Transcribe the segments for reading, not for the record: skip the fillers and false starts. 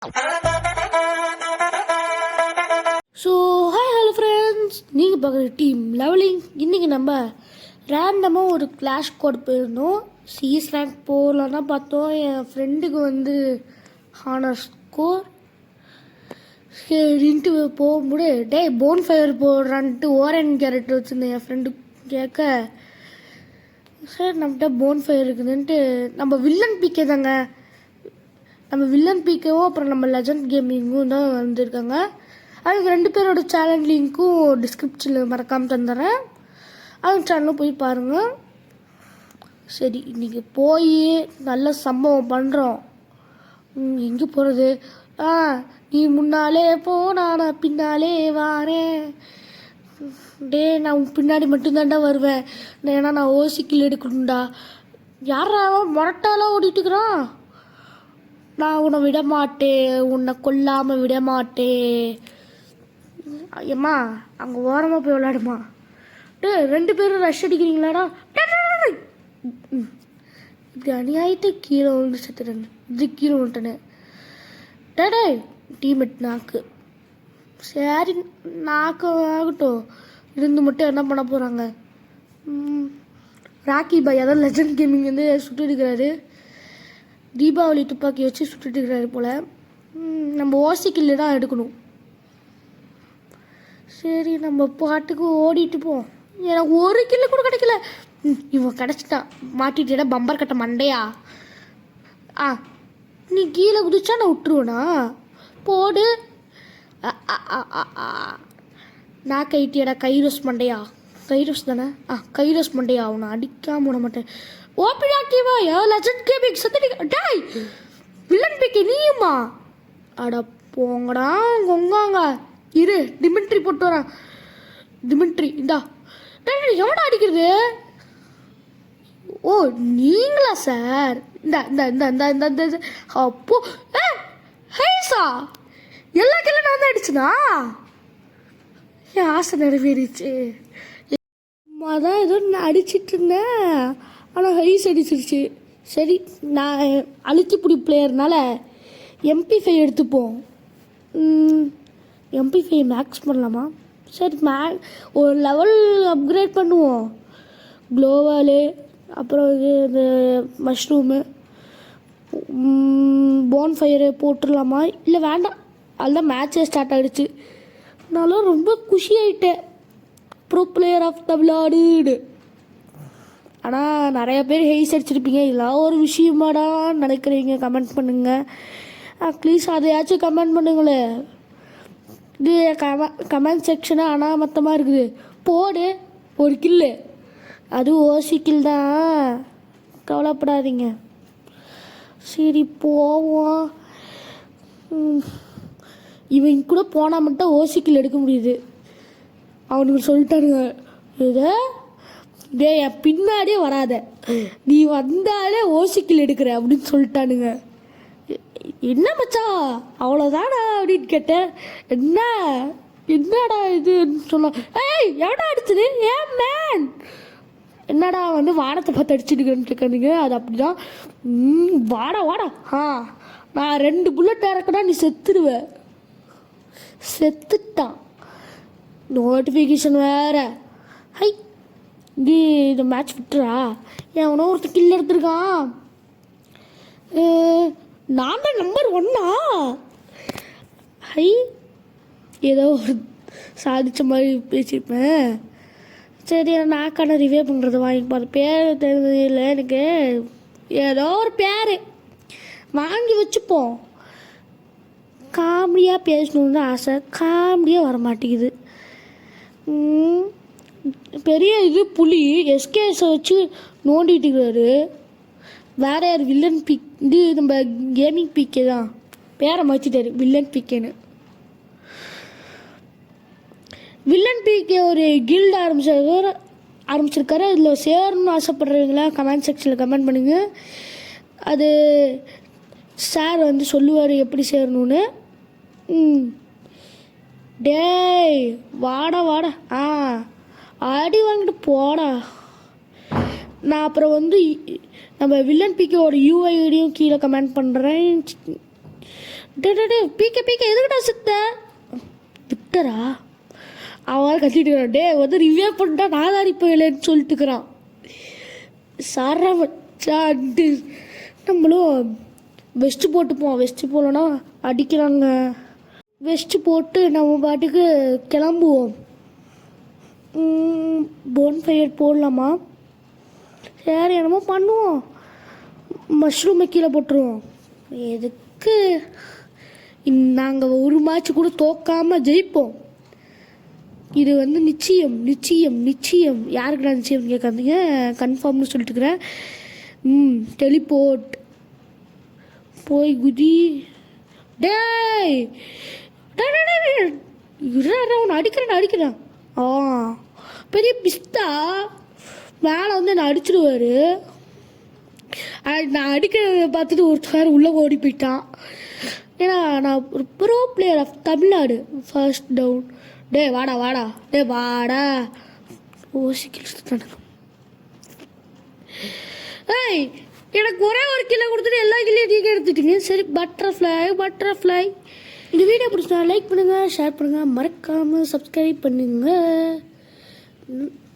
So hi hello friends, நீங்கள் பார்க்குற team levelling. இன்றைக்கி நம்ம ரேண்டமாக ஒரு கிளாஷ் கோட் போயிருந்தோம். சிஎஸ் ரேங்க் போகலான்னா பார்த்தோம். என் ஃப்ரெண்டுக்கு வந்து ஹானர் ஸ்கோர் சரின்ட்டு போக முடியும். டே போன் ஃபயர் போடுறான்ட்டு ஓரன் கேரக்டர் வச்சுருந்தேன். என் ஃப்ரெண்டு கேட்க சார் நம்மகிட்ட போன் ஃபயர் இருக்குதுன்ட்டு நம்ம வில்லன் பிக்கே தாங்க. நம்ம வில்லன் பிக்கேவும் அப்புறம் நம்ம லெஜண்ட் கேமிங்கும் தான் வந்திருக்காங்க. அவங்க 2 பேரோட சேனல் லிங்க்கும் டிஸ்கிரிப்ஷனில் மறக்காமல் தந்துடுறேன். அவங்க சேனலும் போய் பாருங்கள். சரி, இன்றைக்கி போய் நல்ல சம்பவம் பண்ணுறோம். எங்கே போகிறது? நீ முன்னாலே போ, நான் பின்னாலே வாரேன். டே நான் பின்னாடி மட்டும்தான்டா வருவேன். ஏன்னா நான் ஓசிக்கில் எடுக்கணும்டா. யாரா மொரட்டாலாம் ஓடிட்டுக்கிறான். நான் உன்னை விட மாட்டேன், உன்னை கொல்லாமல் விட மாட்டேன். ஏம்மா அங்கே ஓரமாக போய் விளையாடுமா. டே 2 பேரும் ரஷ் அடிக்கிறீங்களாடா. இப்படி அநியாயத்தை கீழே விழுந்து செத்துட்டேன். இது கீழே விட்டேன்னு டே டீமெட் நாக்கு. சரி நாக்கு ஆகட்டும். இருந்து மட்டும் என்ன பண்ண போகிறாங்க? ராக்கி பாய் அதான் லெஜண்ட் கேமிங் வந்து சுட்டு இருக்கிறாரு. தீபாவளி துப்பாக்கி வச்சு சுட்டுட்டு இருக்கிறாரு போல். நம்ம ஓசிக்கில் தான் எடுக்கணும். சரி நம்ம பாட்டுக்கு ஓடிட்டு போவோம். எனக்கு ஒரு கில்லு கூட கிடைக்கல. இவன் கிடச்சிட்டான். மாட்டிட்டேடா பம்பர் கட்ட மண்டையா. நீ கீழே குதிச்சா நான் விட்டுருவேனா? போடு. நான் கைட்டியடா கைரோஸ் மண்டையா. கைரோஸ் தானே? கைரோஸ் மண்டையா. அவனை அடிக்காம விட மாட்டேன். ஓபிடாக்கிவா லெஜண்ட் கேமிங் சத்தடி. டாய் வில்லன் பிக்கே நீயுமா? அட போங்கடா கொங்காங்க. இரு டிமிட்ரி போட்டு வரான். டிமிட்ரி இந்தா. எவனா அடிக்கிறது? ஓ நீங்களா சார்? இந்த இந்த இந்த இந்த இந்த இந்த அப்போ ஹேசா எல்லா கில்லும் நான் தான் அடிச்சுனா? என் ஆசை நிறைவேறிச்சு. அதான் ஏதோ நான் அடிச்சிட்டு இருந்தேன். ஆனால் ஹைஸ் அடிச்சிருச்சு. சரி நான் அழுத்திப்புடி பிளேயர்னால MP5 எடுத்துப்போம். MP5 மேக்ஸ் பண்ணலாமா? சரி ஒரு லெவல் அப்கிரேட் பண்ணுவோம். க்ளோவாலு அப்புறம் இந்த மஷ்ரூமு போன் ஃபயரு போட்டுடலாமா? இல்லை வேண்டாம், அதுதான் மேட்சே ஸ்டார்ட் ஆகிடுச்சு. நானும் ரொம்ப குஷி ஆகிட்டேன். Pro player of Tamil Nadu. ஆனால் நிறைய பேர் ஹெய்ஸ் அடிச்சிருப்பீங்க. இதெல்லாம் ஒரு விஷயமாடான்னு நினைக்கிறீங்க. கமெண்ட் பண்ணுங்கள் ப்ளீஸ். அதையாச்சும் கமெண்ட் பண்ணுங்களேன். இது கமெண்ட் செக்ஷனாக அனாமத்தமாக இருக்குது. போடு ஒரு கில்லு. அது ஓசி கில் தான், கவலைப்படாதீங்க. சரி போவோம். இவன் கூட போனால் மட்டும் ஓசி கில் எடுக்க முடியுது. அவனுக்கு சொல்லிட்டானுங்க இதை டே என் பின்னாடியே வராத, நீ வந்தாலே ஓசிக்கில் எடுக்கிற அப்படின்னு சொல்லிட்டானுங்க. என்ன மச்சா அவ்வளோதானா அப்படின்னு கேட்டேன். என்னடா இதுன்னு சொல்ல. ஏய் எவடா அடிச்சது? ஏன் மேன் என்னடா வந்து வானத்தை பார்த்து அடிச்சுட்டுக்கன்னு இருக்கானுங்க. அது அப்படிதான். வாடா வாடா. நான் 2 புல்லட் இறக்குனா நீ செத்துடுவ. செத்துட்டான். நோட்டிஃபிகேஷன் வேறு. ஹை இந்த மேட்ச் விட்டுறா. எவனோ ஒருத்தர் கில் எடுத்துருக்கான். நான் தான் நம்பர் 1. ஹை ஏதோ ஒரு சாதித்த மாதிரி பேசியிருப்பேன். சரி நாக்கான ரிவே பண்ணுறது வாங்கி பாரு. பேர் தெரிஞ்சதில்லை எனக்கு. ஏதோ ஒரு பேர் வாங்கி வச்சுப்போம். காமெடியாக பேசணுன்னு தான் ஆசை. காமெடியாக வர மாட்டேங்குது. பெரிய இது புலி எஸ்கேஸை வச்சு நோண்டிட்டு இருக்கிறாரு. வேற யார்? வில்லன் பிக். இது நம்ம கேமிங் பிக்கே தான். பேரை மாற்றிட்டாரு வில்லன் பிக்கேன்னு. வில்லன் பிக்கே ஒரு கில்டு ஆரம்பிச்சிருக்காரு. அதில் சேரணும்னு ஆசைப்படுறவங்களா கமெண்ட் செக்ஷனில் கமெண்ட் பண்ணுங்க. அது சார் வந்து சொல்லுவார் எப்படி சேரணும்னு. டேய் வாடா வாடா. அடி வாங்கிட்டு போடா. நான் அப்புறம் வந்து நம்ம வில்லன் பிக்கோட யூஐடியும் கீழே கமெண்ட் பண்ணுறேன். டே பீக்க எதுக்கிட்ட சுத்த விக்டரா அவன் கத்திட்டுக்கிறான். டே வந்து ரிவ்யூ பண்ணிட்டா நாதாரி போயிலன்னு சொல்லிட்டுக்கிறான். சாரா வச்சான்ட்டு நம்மளும் வெஸ்ட்டு போட்டுப்போம். வெஸ்ட்டு போகலன்னா அடிக்கிறாங்க. வெஸ்ட்டு போட்டு நம்ம பாட்டுக்கு கிளம்புவோம். போன்ஃபயர் போடலாமா? சரி என்னமோ பண்ணுவோம். மஷ்ரூமை கீழே போட்டுருவோம். எதுக்கு நாங்கள் ஒரு மேட்ச் கூட தோக்காமல் ஜெயிப்போம். இது வந்து நிச்சயம் நிச்சயம் நிச்சயம். யாருக்கு நான் நிச்சயம் கேட்காதீங்க, கன்ஃபார்ம்னு சொல்லிட்டுக்கிறேன். டெலிபோர்ட் போய் குதி. டேய் அவனை அடிக்கிறான். பெரிய பிஸ்தா மேலே வந்து என்னை அடிச்சிடுவார். நான் அடிக்கிறத பார்த்துட்டு ஒருத்தர் உள்ளே ஓடி போயிட்டான். ஏன்னா நான் ஒரு pro player of Tamil Nadu. First down. டே வாடா ஓசிக்கிட்டு. ஏய் எனக்கு ஒரே ஒரு கிலோ கொடுத்துட்டு எல்லா கிலோயும் நீங்கள் எடுத்துட்டீங்க. சரி பட்டர்ஃப்ளை. இந்த வீடியோ பிடிச்சா லைக் பண்ணுங்கள், ஷேர் பண்ணுங்கள், மறக்காமல் சப்ஸ்கிரைப் பண்ணுங்கள்.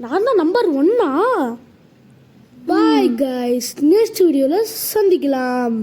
நான் தான் நம்பர் 1. பாய் கைஸ், நெக்ஸ்ட் வீடியோவில் சந்திக்கலாம்.